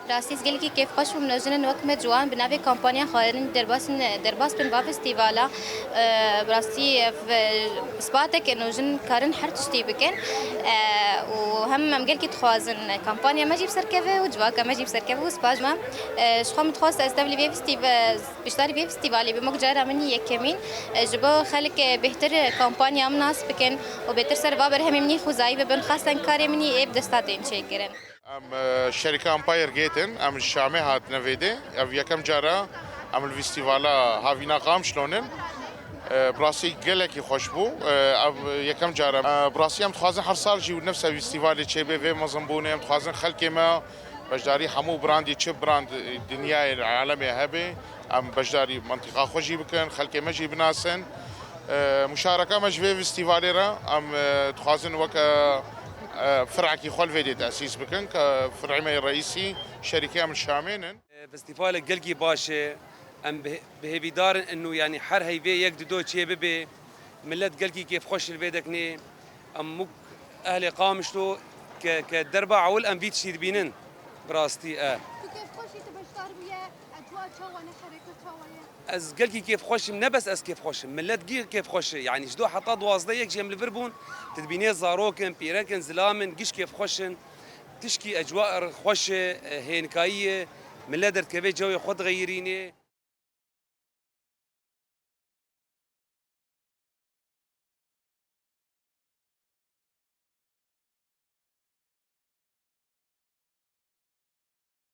راستیس گلی که کیف خوش و منوجن وقت جوان بنابه کمپانیا خارن درباس بن با فستیوالا براستی سباته که نوجن کارن هر تشتی بکن و هم گل که تخوازن کمپانیا مجيب سرکه و جواکا مجيب سرکه و سپاج ما شخم تخواست استبلی بی فستیوال بیشتری بی فستیوالی به مقجره منی یکمین جبا خلق بهتر کمپانیا مناس بکن و بهتر سر بابر هم منی خوزایی ببن خاصن کاری منی ایب دستاتین چیکرن ام شركة امباير جيتن ام الشامي هات نفيدي اف يكم جارة ام الفيستيفالا هافينا قام شلونن براسي قلكي خوشبو يكم جارة براسي ام تخازن هر سال جيو نفس الفيستيفال تشيبي في مزنبوني ام تخازن خلكي ما بجداري حمو براندي تشيب براند الدنيا العالمية هبي ام بجداري منطقة خوشي بكن خلكي مجي بناسن مشاركة مجفي فيستيفالي را ام تخازن وكا فرعكي خول فيدي تأسيس بكن كفرعي الرئيسي شركة من الشامين فستيفال قلقي باشا ام بهبيدار انه يعني حر هيبي يقددو شي ببي ملت قلقي كيف خوش البيدكني ام مك اهل قامشلو كدربع عول ام بيت شي بينن براستي كيف خوشي تبشتار ويا اجواء وانا شركه وانا از قلقي كيف خوش نبس از كيف خوش ملت قير كيف خوش يعني شدو حطا دوازديك جيم ليفربول تدبيني زاروكن بيركن زلامن قش كيف خوشن تشكي اجواء خوش هينكايه ملت دركبي جو خود غيريني